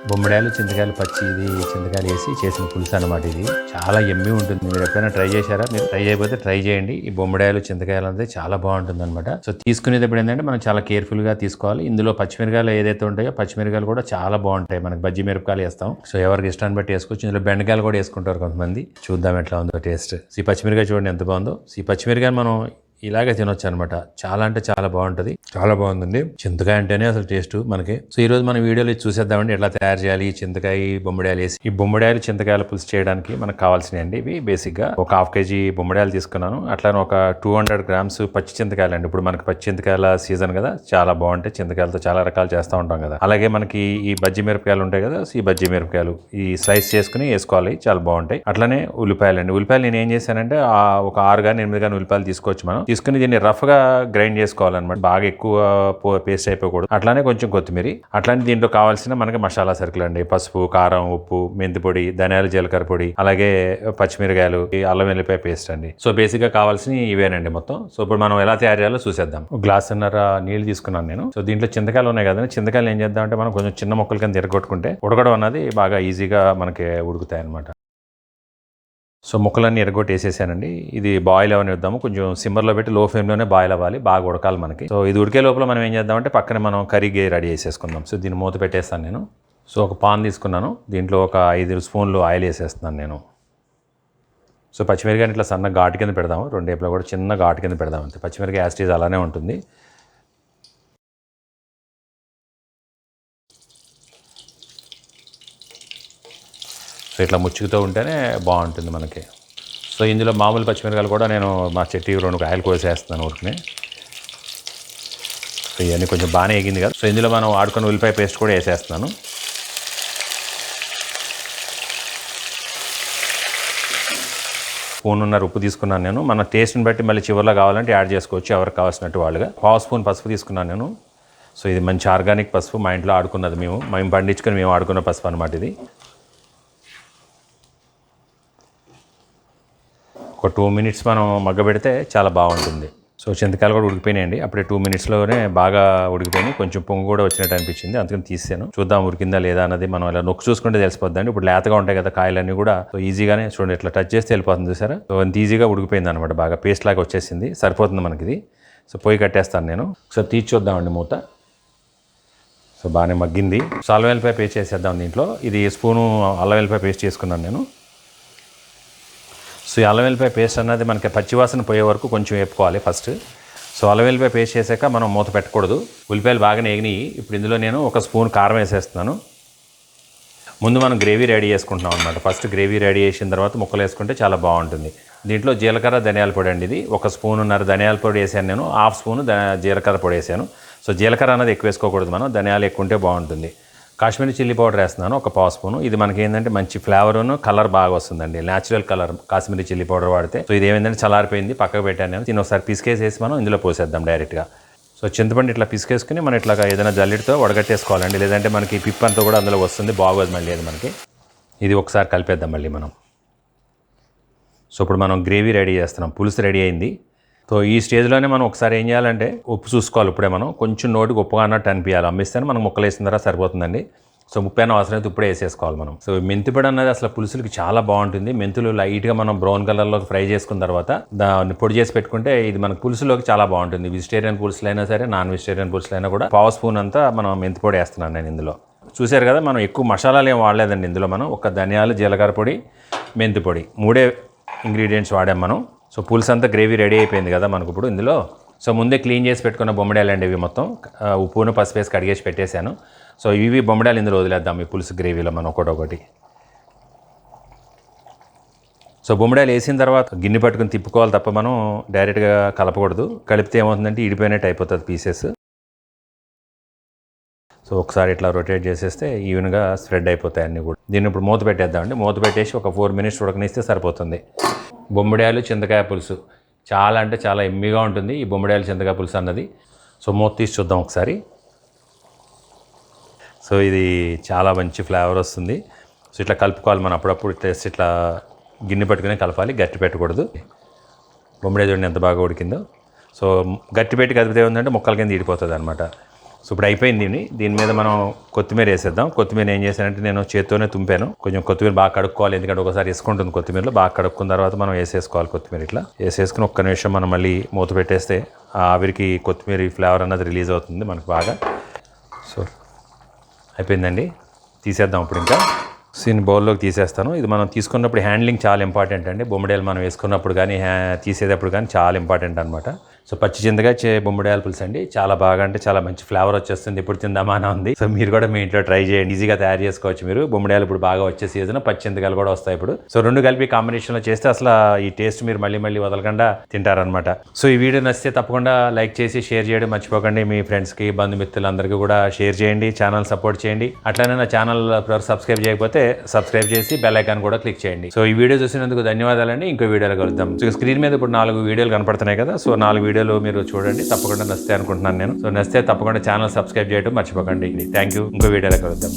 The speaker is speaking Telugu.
బొమ్మిడాయలు చింతకాయలు పచ్చి ఇది చింతకాయలు వేసి చేసిన పులుసు అనమాట. ఇది చాలా ఎమ్మి ఉంటుంది. మీరు ఎప్పుడైనా ట్రై చేశారా? మీరు ట్రై చేయకపోతే ట్రై చేయండి. ఈ బొమ్మిడాయలు చింతకాయలు అనేది చాలా బాగుంటుంది అనమాట. సో తీసుకునేటప్పుడు ఏంటంటే మనం చాలా కేర్ఫుల్గా తీసుకోవాలి. ఇందులో పచ్చిమిరకాయలు ఏదైతే ఉంటాయో పచ్చిమిరకాయలు కూడా చాలా బాగుంటాయి. మనకి బజ్జీ మిరపకాయలు వేస్తాం. సో ఎవరికి ఇష్టాన్ని బట్టి వేసుకోవచ్చు. ఇందులో బెండకాయలు కూడా వేసుకుంటారు కొంతమంది. చూద్దాం ఎట్లా ఉందో టేస్ట్. ఈ పచ్చిమిరకాయ చూడండి ఎంత బాగుందో. ఈ పచ్చిమిరకాయ మనం ఇలాగే తినొచ్చు అనమాట. చాలా అంటే చాలా బాగుంటుంది. చాలా బాగుందండి. చింతకాయ అంటేనే అసలు టేస్ట్ మనకి. సో ఈ రోజు మన వీడియోలో చూసేద్దామండి ఎట్లా తయారు చేయాలి ఈ చింతకాయ బొమ్మిడాయలు వేసి. ఈ బొమ్మిడాయలు చింతకాయల పులుసు చేయడానికి మనకు కావాల్సినవి అండి ఇవి. బేసిక్ గా ఒక 1/2 kg బొమ్మిడాయలు తీసుకున్నాను. అట్లానే ఒక 200 grams పచ్చి చింతకాయలు అండి. ఇప్పుడు మనకి పచ్చి చింతకాయల సీజన్ కదా, చాలా బాగుంటాయి. చింతకాయలతో చాలా రకాలు చేస్తూ ఉంటాం కదా. అలాగే మనకి ఈ బజ్జీ మిరపకాయలు ఉంటాయి కదా, ఈ బజ్జీ మిరపకాయలు ఈ స్లైస్ చేసుకుని వేసుకోవాలి, చాలా బాగుంటాయి. అట్లానే ఉల్లిపాయలు అండి. ఉల్లిపాయలు నేను ఏం చేశానంటే ఒక 6 కానీ 8 కానీ ఉల్లిపాయలు తీసుకోవచ్చు మనం. తీసుకుని దీన్ని రఫ్ గా గ్రైండ్ చేసుకోవాలన్నమాట. బాగా ఎక్కువ పేస్ట్ అయిపోకూడదు. అట్లానే కొంచెం కొత్తిమీర, అట్లానే దీంట్లో కావాల్సిన మనకి మసాలా సరుకులు అండి. పసుపు, కారం, ఉప్పు, మెంతి పొడి, ధనియాలు, జీలకర్ర పొడి, అలాగే పచ్చిమిరకాయలు, అల్లం వెల్లిపాయ పేస్ట్ అండి. సో బేసిక్ గా కావాల్సిన ఇవేనండి మొత్తం. సో ఇప్పుడు మనం ఎలా తయారు చేయాలో చూసేద్దాం. 1.5 గ్లాస్ నీళ్లు తీసుకున్నాను నేను. సో దీంట్లో చింతకాయలు ఉన్నాయి కదండి. చింతకాయలు ఏం చేద్దాం అంటే మనం కొంచెం చిన్న ముక్కలు కింద తిరగొట్టుకుంటే ఉడకడం అన్నది బాగా ఈజీగా మనకి ఉడుకుతాయి అనమాట. సో ముక్కలన్నీ ఎరగొట్టి వేసేసానండి. ఇది బాయిల్ అవనిద్దాము. కొంచెం సిమ్మర్లో పెట్టి లో ఫ్లేమ్లోనే బాయిల్ అవ్వాలి, బాగా ఉడకాలి మనకి. సో ఇది ఉడికే లోపల మనం ఏం చేద్దామంటే పక్కన మనం కర్రీ రెడీ చేసేసుకుందాం. సో దీన్ని మూత పెట్టేస్తాను నేను. సో ఒక పాన్ తీసుకున్నాను. దీంట్లో ఒక 5 స్పూన్లు ఆయిల్ వేసేస్తున్నాను నేను. సో పచ్చిమిరకాయని ఇట్లా సన్న ఘాటు కింద పెడదాము. రెండు వైపులా కూడా చిన్న ఘాటు కింద పెడదాం అంతే. పచ్చిమిరకాయ యాస్టీజ్ అలానే ఉంటుంది. సో ఇట్లా ముచ్చుకుతూ ఉంటేనే బాగుంటుంది మనకి. సో ఇందులో మామూలు పచ్చిమిరకాయలు కూడా నేను మా చెట్టు 2 కాయలు కోసేస్తున్నాను ఊరికనే. సో ఇవన్నీ కొంచెం బాగానే ఎగింది కదా. సో ఇందులో మనం ఆడుకున్న ఉల్లిపాయ పేస్ట్ కూడా వేసేస్తున్నాను. స్పూన్ ఉప్పు తీసుకున్నాను నేను. మన టేస్ట్ని బట్టి మళ్ళీ చివరిలో కావాలంటే యాడ్ చేసుకోవచ్చు, ఎవరికి కావాల్సినట్టు వాళ్ళుగా. 1/2 స్పూన్ పసుపు తీసుకున్నాను నేను. సో ఇది మంచి ఆర్గానిక్ పసుపు, మా ఇంట్లో ఆడుకున్నది, మేము పండించుకొని మేము ఆడుకున్న పసుపు అనమాట ఇది. ఒక 2 minutes మనం మగ్గబెడితే చాలా బాగుంటుంది. సో చింతకాయలు కూడా ఉడికిపోయినాయండి. అప్పుడే 2 minutesలోనే బాగా ఉడికిపోయినాయి. కొంచెం పొంగు కూడా వచ్చినట్టు అనిపించింది, అందుకని తీసాను. చూద్దాం ఉడికిందా లేదా అన్నది మనం ఇలా నొక్కు చూసుకుంటే తెలిసిపోద్దండి. ఇప్పుడు లేతగా ఉంటాయి కదా కాయలన్నీ కూడా. సో ఈజీగానే చూడండి ఇట్లా టచ్ చేస్తే వెళ్ళిపోతుంది చూసారా. సో అంత ఈజీగా ఉడికిపోయింది అనమాట. బాగా పేస్ట్ లాగా వచ్చేసింది, సరిపోతుంది మనకి ఇది. సో పొయ్యి కట్టేస్తాను నేను. ఒకసారి తీసి చూద్దామండి మూత. సో బాగానే మగ్గింది. సో అల్లం వెల్లిపాయ పేస్ట్ చేసేద్దాం దీంట్లో. ఇది స్పూను అల్లం వెల్లిపాయ పేస్ట్ చేసుకున్నాను నేను. సో ఈ అల్లం వెల్లిపాయ పేస్ట్ అన్నది మనకి పచ్చివాసన పోయే వరకు కొంచెం వేపుకోవాలి ఫస్ట్. సో అల్లం వెల్లిపాయ పేస్ట్ చేశాక మనం మూత పెట్టకూడదు. ఉల్లిపాయలు బాగా ఏగినాయి. ఇప్పుడు ఇందులో నేను 1 స్పూన్ కారం వేసేస్తున్నాను. ముందు మనం గ్రేవీ రెడీ చేసుకుంటున్నాం అనమాట. ఫస్ట్ గ్రేవీ రెడీ చేసిన తర్వాత ముక్కలు వేసుకుంటే చాలా బాగుంటుంది. దీంట్లో జీలకర్ర, ధనియాల పొడి అండి. ఇది 1 స్పూన్ ధనియాల పొడి వేసాను నేను. 1/2 స్పూన్ జీలకర్ర పొడి వేసాను. సో జీలకర్ర అన్నది ఎక్కువ వేసుకోకూడదు మనం, ధనియాలు ఎక్కువ ఉంటే బాగుంటుంది. కాశ్మీరీ చిల్లీ పౌడర్ వేస్తున్నాను 1 పావు స్పూను. ఇది మనకి ఏంటంటే మంచి ఫ్లేవర్ను కలర్ బాగా వస్తుందండి. Natural colour Kashmiri chilli powder వాడితే. సో ఇది ఏమైందంటే చల్లారిపోయింది, పక్కకు పెట్టాను నేను. దీన్ని ఒకసారి పిసికేసేసి మనం ఇందులో పోసేద్దాం డైరెక్ట్గా. సో చింతపండు ఇట్లా పిసికేసుకుని మనం ఇట్లా ఏదైనా జల్లిడితో వడగట్టేసుకోవాలండి, లేదంటే మనకి పిప్పు అంతా కూడా అందులో వస్తుంది, బాగోదు మళ్ళీ అది మనకి. ఇది ఒకసారి కలిపేద్దాం మళ్ళీ మనం. సో ఇప్పుడు మనం గ్రేవీ రెడీ చేస్తున్నాం, పులుసు రెడీ అయింది. సో ఈ స్టేజ్లోనే మనం ఒకసారి ఏం చేయాలంటే ఉప్పు చూసుకోవాలి. ఇప్పుడే మనం కొంచెం నోటికి ఉప్పుగా అన్నట్టు అనిపించాలి. అమ్మిస్తేనే మనం ముక్కలు వేసిన తర్వాత సరిపోతుందండి. సో ముప్పైన అవసరం అయితే ఇప్పుడే వేసేసుకోవాలి మనం. సో మెంతిపొడి అన్నది అసలు పులుసులకి చాలా బాగుంటుంది. మెంతులు లైట్గా మనం బ్రౌన్ కలర్లోకి ఫ్రై చేసుకున్న తర్వాత దాన్ని పొడి చేసి పెట్టుకుంటే ఇది మన పులుసులోకి చాలా బాగుంటుంది. వెజిటేరియన్ పులుసులు అయినా సరే, నాన్ వెజిటేరియన్ పులుసులు అయినా కూడా 1/2 స్పూన్ అంతా మనం మెంతిపొడి వేస్తున్నాను నేను ఇందులో. చూశారు కదా, మనం ఎక్కువ మసాలాలు ఏం వాడలేదండి ఇందులో. మనం ఒక ధనియాలు, జీలకర్ర పొడి, మెంతి పొడి, 3 ఇంగ్రీడియంట్స్ వాడాం మనం. సో పులుసు అంతా గ్రేవీ రెడీ అయిపోయింది కదా మనకు ఇప్పుడు ఇందులో. సో ముందే క్లీన్ చేసి పెట్టుకున్న బొమ్మిడాయలు అండి ఇవి మొత్తం. ఉప్పును పసుపు వేసి కడిగేసి పెట్టేశాను. సో ఇవి బొమ్మిడాయలు ఇందులో వదిలేద్దాం ఈ పులుసు గ్రేవీలో మనం ఒకటి. సో బొమ్మిడాయలు వేసిన తర్వాత గిన్నె పట్టుకుని తిప్పుకోవాలి తప్ప మనం డైరెక్ట్గా కలపకూడదు. కలిపితే ఏమవుతుందంటే ఇడిపోయినట్టు అయిపోతుంది పీసెస్. సో ఒకసారి ఇట్లా రొటేట్ చేసేస్తే ఈవెన్గా స్ప్రెడ్ అయిపోతాయి అన్నీ కూడా. దీన్ని ఇప్పుడు మూత పెట్టేద్దామండి. మూత పెట్టేసి ఒక 4 minutes ఉడకనిస్తే సరిపోతుంది. బొమ్మిడాయలు చింతకాయ పులుసు చాలా అంటే చాలా ఎమ్మిగా ఉంటుంది ఈ బొమ్మిడాయలు చింతకాయ పులుసు అన్నది. సో మూత తీసి చూద్దాం ఒకసారి. సో ఇది చాలా మంచి ఫ్లేవర్ వస్తుంది. సో ఇట్లా కలుపుకోవాలి మనం అప్పుడప్పుడు. టేస్ట్ ఇట్లా గిన్నె పట్టుకునే కలపాలి, గట్టి పెట్టకూడదు. బొమ్మిడాయ చూడండి ఎంత బాగా ఉడికిందో. సో గట్టి పెట్టి కదిపితే ఏముందంటే ముక్కల కింద ఇడిపోతుంది అనమాట. సో ఇప్పుడు అయిపోయింది. దీని మీద మనం కొత్తిమీర వేసేద్దాం. కొత్తిమీర ఏం చేశానంటే నేను చేత్తోనే తుంపాను. కొంచెం కొత్తిమీర బాగా కడుక్కోవాలి, ఎందుకంటే ఒకసారి వేసుకుంటుంది కొత్తిమీరలో. బాగా కడుక్కున్న తర్వాత మనం వేసేసుకోవాలి కొత్తిమీర. ఇట్లా వేసేసుకుని ఒక్క నిమిషం మనం మళ్ళీ మూత పెట్టేస్తే ఆ ఆవిరికి కొత్తిమీర ఫ్లేవర్ అన్నది రిలీజ్ అవుతుంది మనకు బాగా. సో అయిపోయిందండి, తీసేద్దాం ఇప్పుడు. ఇంకా దీన్ని బౌల్లోకి తీసేస్తాను. ఇది మనం తీసుకున్నప్పుడు హ్యాండ్లింగ్ చాలా ఇంపార్టెంట్ అండి. బొమ్మిడాయలు మనం వేసుకున్నప్పుడు కానీ తీసేటప్పుడు కానీ చాలా ఇంపార్టెంట్ అనమాట. సో పచ్చి చింతకాయ బొమ్మిడాయల పులుసు అండి, చాలా బాగా అంటే చాలా మంచి ఫ్లేవర్ వచ్చేస్తుంది. ఇప్పుడు తిందామానా ఉంది. సో మీరు కూడా మీ ఇంట్లో ట్రై చేయండి, ఈజీగా తయారు చేసుకోవచ్చు మీరు. బొమ్మిడాయలు ఇప్పుడు బాగా వచ్చే సీజన్, పచ్చి చింతకాయలు కూడా వస్తాయి ఇప్పుడు. సో రెండు కలిపి కాంబినేషన్లో చేస్తే అసలు ఈ టేస్ట్ మీరు మళ్ళీ మళ్ళీ వదలకుండా తింటారనమాట. సో ఈ వీడియో నచ్చితే తప్పకుండా లైక్ చేసి షేర్ చేయడం మర్చిపోకండి. మీ ఫ్రెండ్స్కి బంధుమిత్రులందరికీ కూడా షేర్ చేయండి, ఛానల్ సపోర్ట్ చేయండి. అట్లనే నా ఛానల్ సబ్స్క్రైబ్ చేయకపోతే సబ్స్క్రైబ్ చేసి బెల్ ఐకాన్ కూడా క్లిక్ చేయండి. సో ఈ వీడియో చూసినందుకు ధన్యవాదాలండి. ఇంకో వీడియోలో కలుద్దాం. సో స్క్రీన్ మీద ఇప్పుడు 4 వీడియోలు కనపడుతున్నాయి కదా, సో 4 వీడియోలు మీరు చూడండి, తప్పకుండా నచ్చితే అనుకుంటున్నాను నేను. సో నచ్చితే తప్పకుండా ఛానల్ సబ్స్క్రైబ్ చేయడం మర్చిపోకండి. Thank you. ఇంకో వీడియోలో కలుద్దాం.